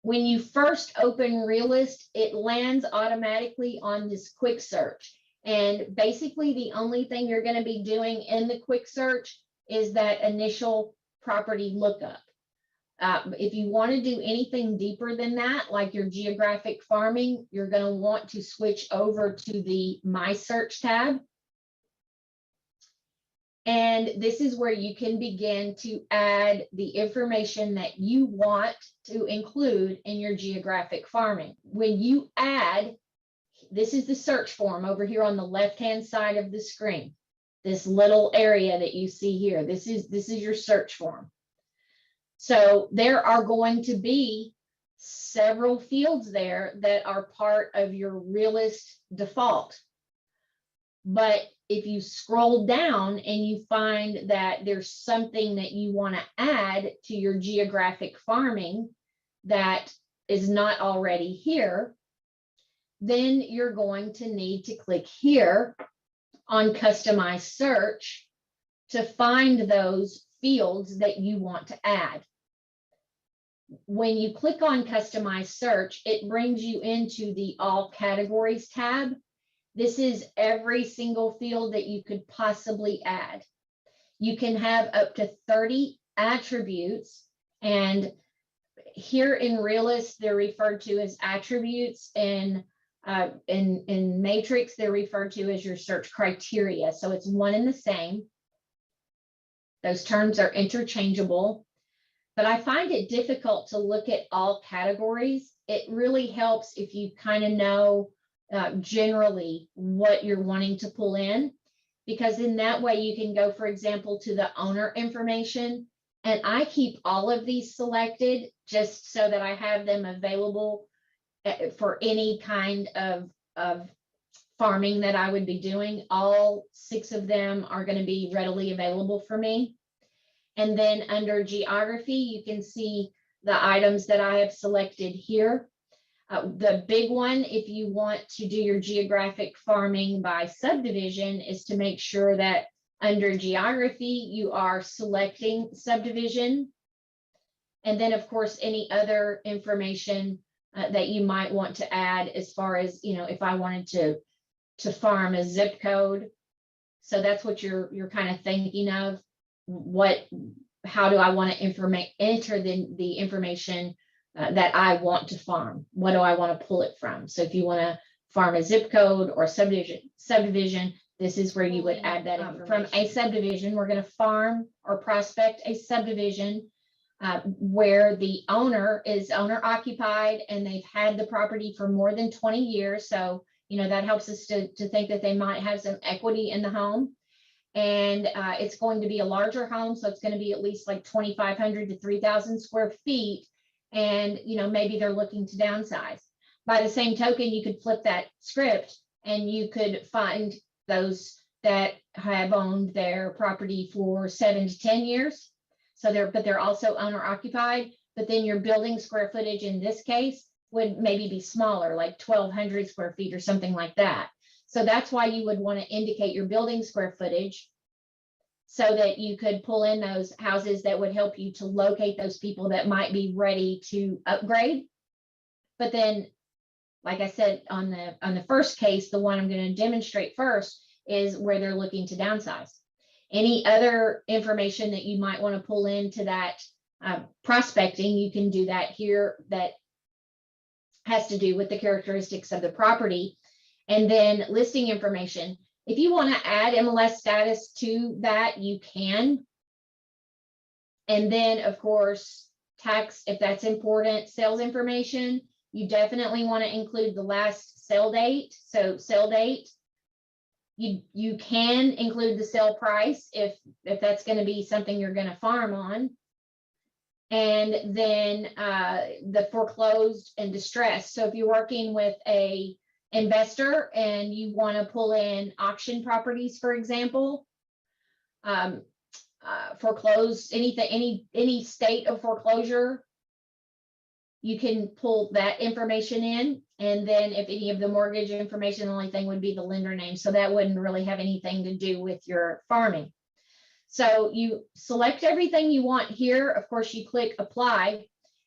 When you first open Realist, it lands automatically on this quick search. And basically the only thing you're going to be doing in the quick search is that initial property lookup. If you want to do anything deeper than that, like your geographic farming, you're going to want to switch over to the My Search tab. And this is where you can begin to add the information that you want to include in your geographic farming. When you add, this is the search form over here on the left-hand side of the screen. This little area that you see here, this is your search form. So there are going to be several fields there that are part of your Realist default. But if you scroll down and you find that there's something that you want to add to your geographic farming that is not already here, then you're going to need to click here on Customize Search to find those fields that you want to add. When you click on Customize Search, it brings you into the All Categories tab. This is every single field that you could possibly add. You can have up to 30 attributes, and here in Realist, they're referred to as attributes, and in Matrix, they're referred to as your search criteria. So it's one and the same. Those terms are interchangeable. But I find it difficult to look at all categories. It really helps if you kind of know generally what you're wanting to pull in, because in that way you can go, for example, to the owner information. And I keep all of these selected just so that I have them available for any kind of farming that I would be doing. All 6 of them are going to be readily available for me. And then under geography, you can see the items that I have selected here. The big one, if you want to do your geographic farming by subdivision, is to make sure that under geography, you are selecting subdivision. And then, of course, any other information that you might want to add as far as, you know, if I wanted to farm a zip code. So that's what you're kind of thinking of. How do I want to enter the information that I want to farm? What do I want to pull it from? So if you want to farm a zip code or subdivision, this is where you would add that from a subdivision. We're going to farm or prospect a subdivision where the owner is owner occupied and they've had the property for more than 20 years. So, you know, that helps us to think that they might have some equity in the home. And it's going to be a larger home, so it's going to be at least like 2,500 to 3,000 square feet. And, you know, maybe they're looking to downsize. By the same token, you could flip that script and you could find those that have owned their property for 7 to 10 years. So they're also owner occupied, but then your building square footage in this case would maybe be smaller, like 1,200 square feet or something like that. So that's why you would want to indicate your building square footage so that you could pull in those houses that would help you to locate those people that might be ready to upgrade. But then, like I said, on the first case, the one I'm going to demonstrate first is where they're looking to downsize. Any other information that you might want to pull into that prospecting, you can do that here. That has to do with the characteristics of the property. And then listing information. If you want to add MLS status to that, you can. And then, of course, tax, if that's important, sales information, you definitely want to include the last sale date. So sale date, you can include the sale price if that's going to be something you're going to farm on. And then the foreclosed and distressed. So if you're working with a investor and you want to pull in auction properties, for example, foreclosed, anything, any state of foreclosure, you can pull that information in. And then if any of the mortgage information, the only thing would be the lender name. So that wouldn't really have anything to do with your farming. So you select everything you want here. Of course, you click apply.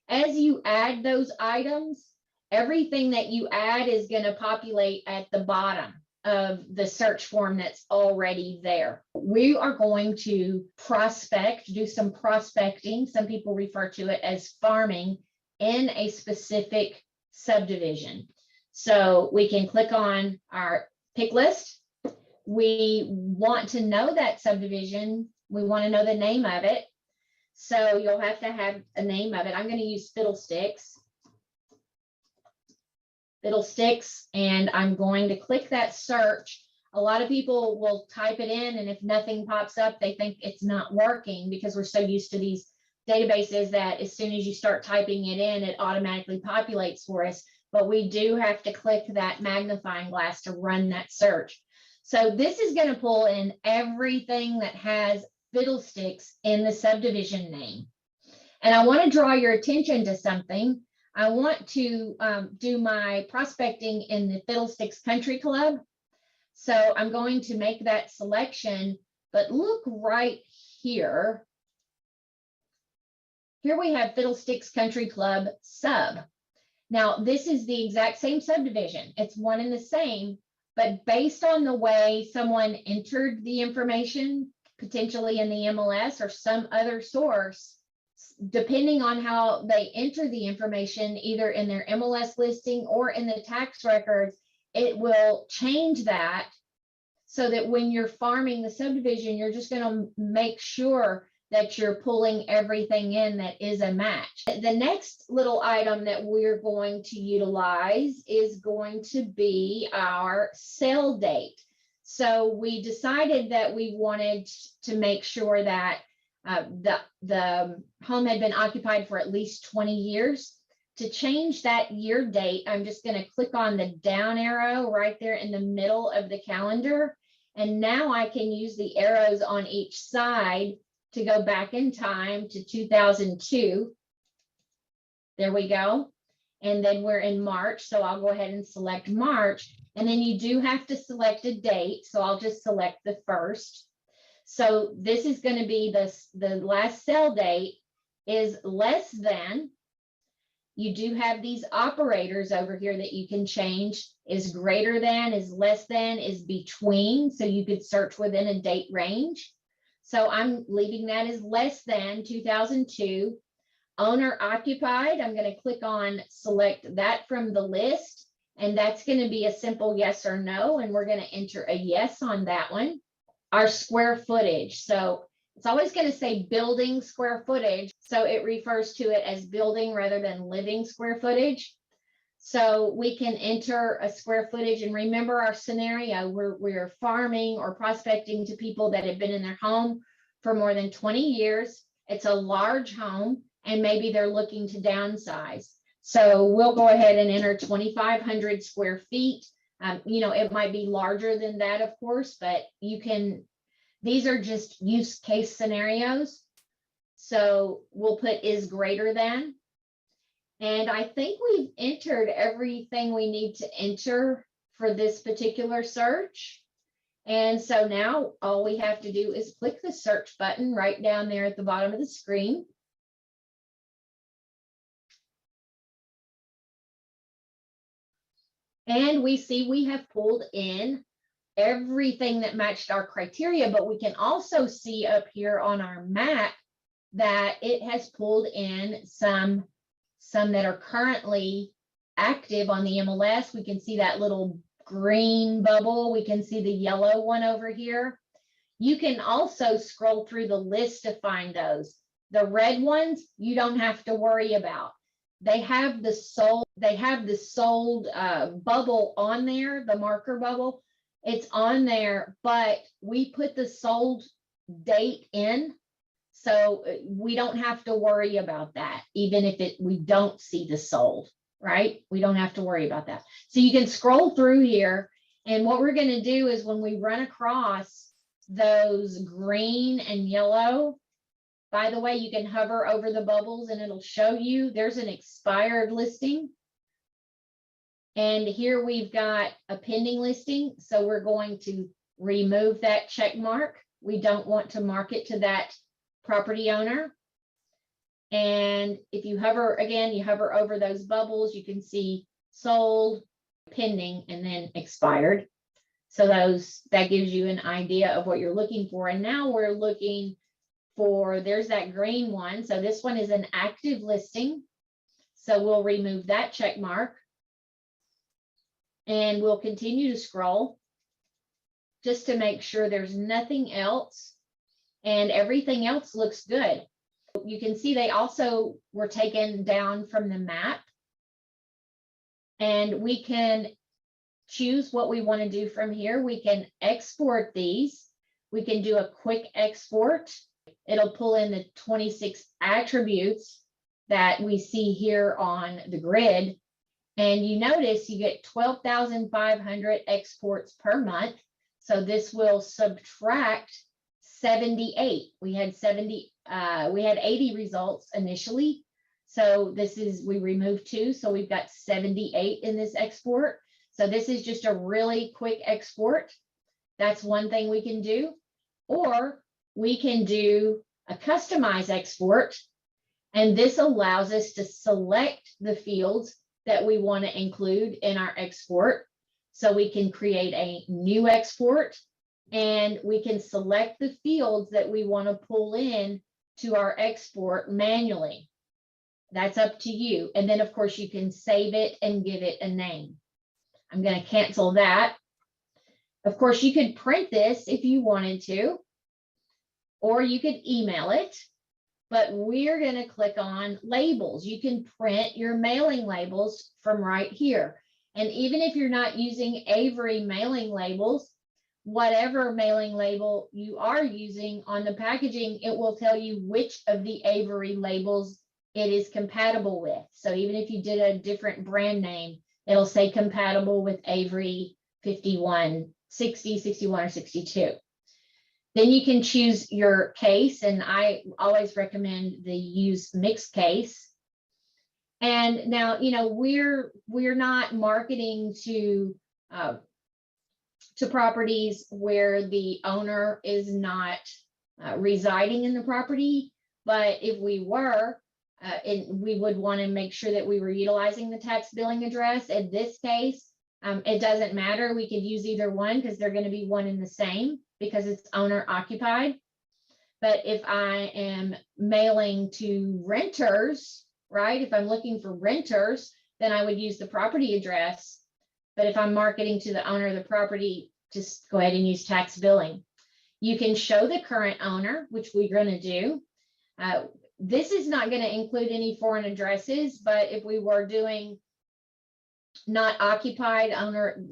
As you add those items, everything that you add is going to populate at the bottom of the search form that's already there. We are going to prospect, do some prospecting. Some people refer to it as farming in a specific subdivision. So we can click on our pick list. We want to know that subdivision. We want to know the name of it. So you'll have to have a name of it. I'm going to use Fiddlesticks. Fiddlesticks, and I'm going to click that search. A lot of people will type it in, and if nothing pops up, they think it's not working because we're so used to these databases that as soon as you start typing it in, it automatically populates for us. But we do have to click that magnifying glass to run that search. So this is going to pull in everything that has Fiddlesticks in the subdivision name. And I want to draw your attention to something. I want to do my prospecting in the Fiddlesticks Country Club. So I'm going to make that selection, but look right here. Here we have Fiddlesticks Country Club sub. Now, this is the exact same subdivision. It's one and the same, but based on the way someone entered the information, potentially in the MLS or some other source, depending on how they enter the information, either in their MLS listing or in the tax records, it will change that so that when you're farming the subdivision, you're just going to make sure that you're pulling everything in that is a match. The next little item that we're going to utilize is going to be our sale date. So we decided that we wanted to make sure that the home had been occupied for at least 20 years. To change that year date, I'm just going to click on the down arrow right there in the middle of the calendar. And now I can use the arrows on each side to go back in time to 2002. There we go. And then we're in March. So I'll go ahead and select March. And then you do have to select a date. So I'll just select the 1st. So this is going to be the last sale date is less than. You do have these operators over here that you can change. Is greater than, is less than, is between. So you could search within a date range. So I'm leaving that as less than 2002. Owner occupied, I'm going to click on select that from the list. And that's going to be a simple yes or no. And we're going to enter a yes on that one. Our square footage. So it's always going to say building square footage. So it refers to it as building rather than living square footage. So we can enter a square footage, and remember our scenario, we're farming or prospecting to people that have been in their home for more than 20 years. It's a large home, and maybe they're looking to downsize. So we'll go ahead and enter 2,500 square feet. It might be larger than that, of course, but these are just use case scenarios. So we'll put is greater than. And I think we've entered everything we need to enter for this particular search. And so now all we have to do is click the search button right down there at the bottom of the screen. And we see we have pulled in everything that matched our criteria, but we can also see up here on our map that it has pulled in some that are currently active on the MLS. We can see that little green bubble. We can see the yellow one over here. You can also scroll through the list to find those. The red ones, you don't have to worry about. They have the sold bubble on there, the marker bubble. It's on there, but we put the sold date in, so we don't have to worry about that. Even if we don't see the sold, right? We don't have to worry about that. So you can scroll through here, and what we're going to do is when we run across those green and yellow, by the way, you can hover over the bubbles and it'll show you there's an expired listing. And here we've got a pending listing. So we're going to remove that check mark. We don't want to mark it to that property owner. And if you hover again, you hover over those bubbles, you can see sold, pending, and then expired. So that gives you an idea of what you're looking for. And now we're looking for, there's that green one. So this one is an active listing. So we'll remove that check mark. And we'll continue to scroll just to make sure there's nothing else. And everything else looks good. You can see they also were taken down from the map. And we can choose what we want to do from here. We can export these. We can do a quick export. It'll pull in the 26 attributes that we see here on the grid. And you notice you get 12,500 exports per month. So this will subtract 78. We had 80 results initially. So we removed 2. So we've got 78 in this export. So this is just a really quick export. That's one thing we can do. Or we can do a customized export. And this allows us to select the fields that we want to include in our export. So we can create a new export and we can select the fields that we want to pull in to our export manually. That's up to you. And then of course you can save it and give it a name. I'm going to cancel that. Of course, you could print this if you wanted to, or you could email it, but we're going to click on labels. You can print your mailing labels from right here. And even if you're not using Avery mailing labels, whatever mailing label you are using on the packaging, it will tell you which of the Avery labels it is compatible with. So even if you did a different brand name, it'll say compatible with Avery 51, 60, 61, or 62. Then you can choose your case, and I always recommend the use mixed case. And now, we're not marketing to properties where the owner is not residing in the property, but if we were, we would want to make sure that we were utilizing the tax billing address. In this case, it doesn't matter. We could use either one because they're going to be one and the same because it's owner occupied. But if I am mailing to renters, right? If I'm looking for renters, then I would use the property address. But if I'm marketing to the owner of the property, just go ahead and use tax billing. You can show the current owner, which we're going to do. This is not going to include any foreign addresses, but if we were doing not occupied owner,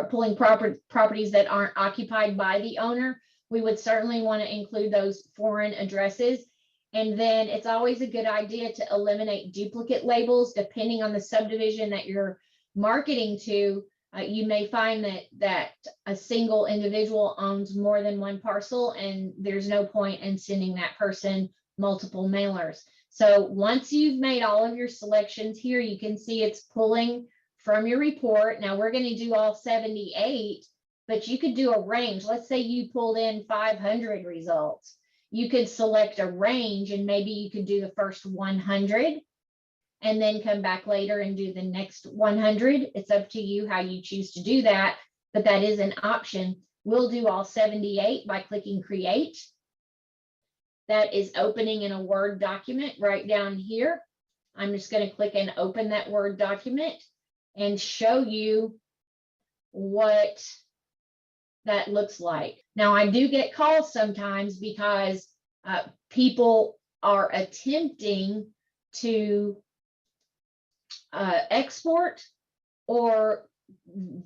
pulling properties that aren't occupied by the owner, we would certainly want to include those foreign addresses. And then it's always a good idea to eliminate duplicate labels depending on the subdivision that you're marketing to. You may find that a single individual owns more than one parcel, and there's no point in sending that person multiple mailers. So once you've made all of your selections here, you can see it's pulling from your report. Now we're going to do all 78, but you could do a range. Let's say you pulled in 500 results. You could select a range, and maybe you could do the first 100 and then come back later and do the next 100. It's up to you how you choose to do that, but that is an option. We'll do all 78 by clicking create. That is opening in a Word document right down here. I'm just going to click and open that Word document. and show you what that looks like. Now, I do get calls sometimes because people are attempting to export or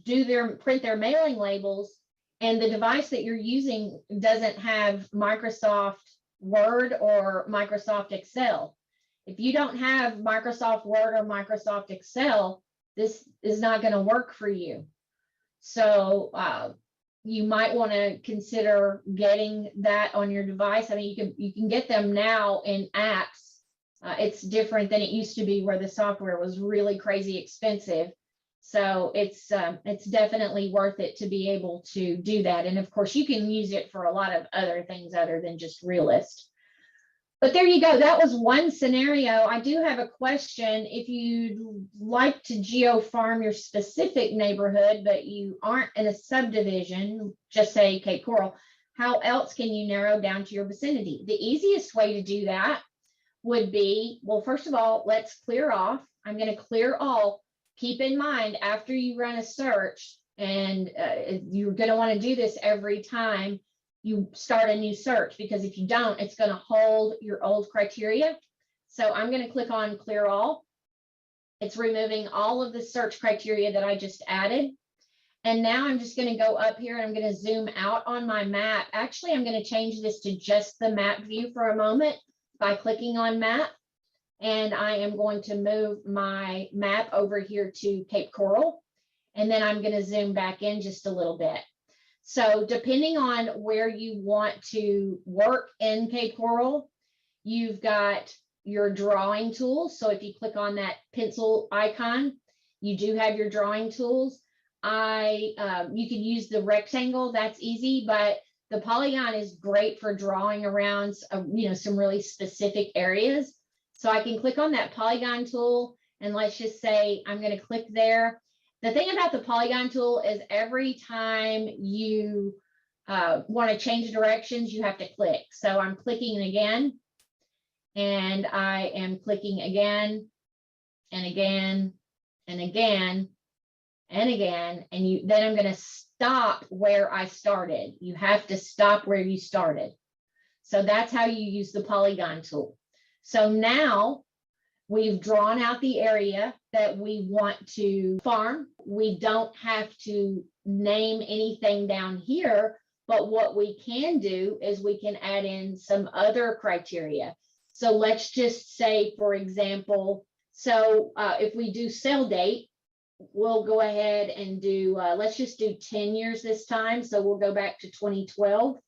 print their mailing labels, and the device that you're using doesn't have Microsoft Word or Microsoft Excel. If you don't have Microsoft Word or Microsoft Excel, this is not going to work for you. So you might want to consider getting that on your device. I mean, you can get them now in apps. It's different than it used to be, where the software was really crazy expensive. So it's definitely worth it to be able to do that. And of course, you can use it for a lot of other things other than just Realist. But there you go. That was one scenario. I do have a question. If you'd like to geo-farm your specific neighborhood, but you aren't in a subdivision, just say Cape Coral, how else can you narrow down to your vicinity? The easiest way to do that would be, well, first of all, let's clear off. I'm going to clear all. Keep in mind, after you run a search, and you're going to want to do this every time you start a new search, because if you don't, it's going to hold your old criteria. So I'm going to click on clear all. It's removing all of the search criteria that I just added. And now I'm just going to go up here and I'm going to zoom out on my map. Actually, I'm going to change this to just the map view for a moment by clicking on map. And I am going to move my map over here to Cape Coral. And then I'm going to zoom back in just a little bit. So depending on where you want to work in Cape Coral, you've got your drawing tools. So if you click on that pencil icon, you do have your drawing tools. You can use the rectangle, that's easy, but the polygon is great for drawing around, some really specific areas. So I can click on that polygon tool, and let's just say I'm going to click there. The thing about the polygon tool is every time you want to change directions, you have to click. So I'm clicking again, and I am clicking again and again and again and again, and then I'm going to stop where I started. You have to stop where you started. So that's how you use the polygon tool. So now we've drawn out the area that we want to farm. We don't have to name anything down here, but what we can do is we can add in some other criteria. So let's just say, for example, if we do sale date, we'll go ahead and do, let's just do 10 years this time. So we'll go back to 2012.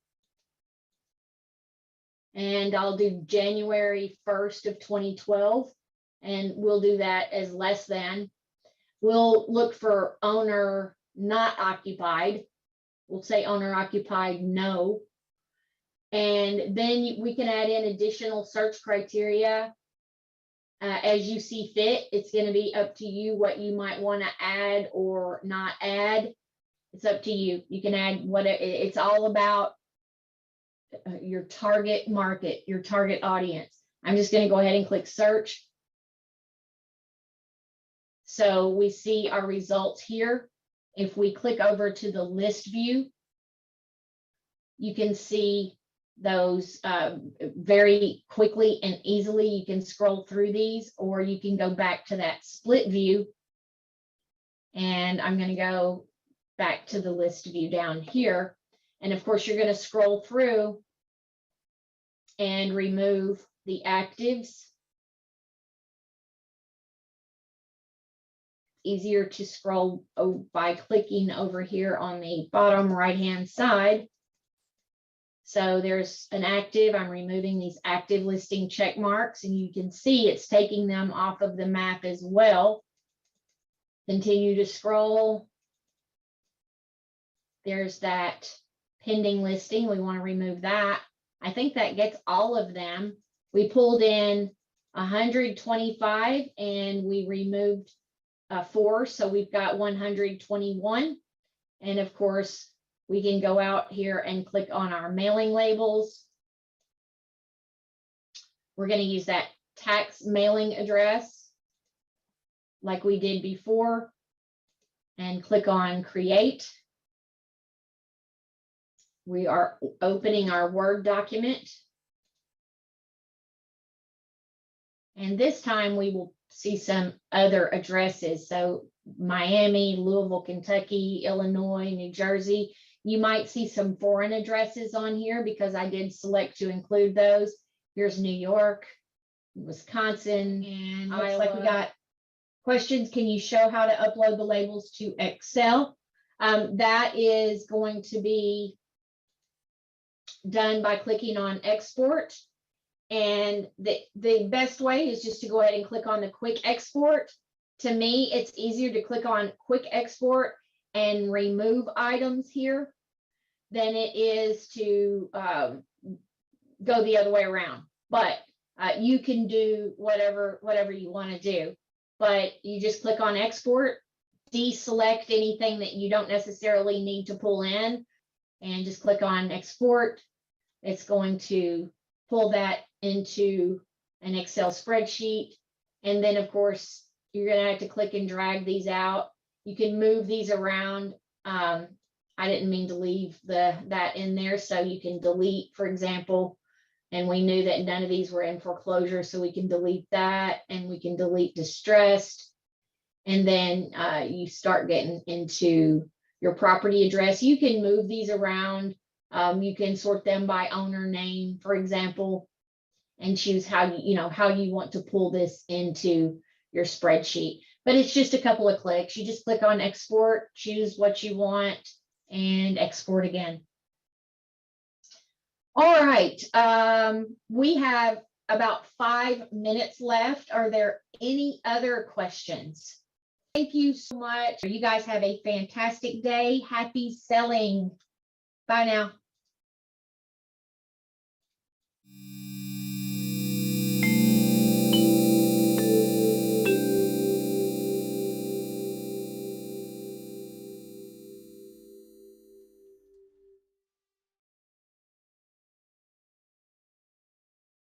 And I'll do January 1st of 2012. And we'll do that as less than. We'll look for owner not occupied. We'll say owner occupied, no. And then we can add in additional search criteria as you see fit. It's going to be up to you what you might want to add or not add. It's up to you. You can add what it's all about. Your target market, your target audience. I'm just going to go ahead and click search. So we see our results here. If we click over to the list view, you can see those very quickly and easily. You can scroll through these, or you can go back to that split view. And I'm going to go back to the list view down here. And of course, you're going to scroll through and remove the actives. Easier to scroll by clicking over here on the bottom right-hand side. So there's an active. I'm removing these active listing check marks, and you can see it's taking them off of the map as well. Continue to scroll. There's that pending listing. We want to remove that. I think that gets all of them. We pulled in 125 and we removed 4, so we've got 121. And of course, we can go out here and click on our mailing labels. We're going to use that tax mailing address like we did before. and click on create. We are opening our Word document. And this time we will see some other addresses. So Miami, Louisville, Kentucky, Illinois, New Jersey. You might see some foreign addresses on here because I did select to include those. Here's New York, Wisconsin, and looks like we got questions. Can you show how to upload the labels to Excel? That is going to be done by clicking on export. And the best way is just to go ahead and click on the quick export. To me, it's easier to click on quick export and remove items here than it is to go the other way around. But you can do whatever you want to do. But you just click on export, deselect anything that you don't necessarily need to pull in, and just click on export. It's going to pull that into an Excel spreadsheet. And then of course, you're going to have to click and drag these out. You can move these around. I didn't mean to leave that in there. So you can delete, for example, and we knew that none of these were in foreclosure. So we can delete that, and we can delete distressed. And then you start getting into your property address. You can move these around. You can sort them by owner name, for example, and choose how you want to pull this into your spreadsheet. But it's just a couple of clicks. You just click on export, choose what you want, and export again. All right, we have about 5 minutes left. Are there any other questions? Thank you so much. You guys have a fantastic day. Happy selling. Bye now.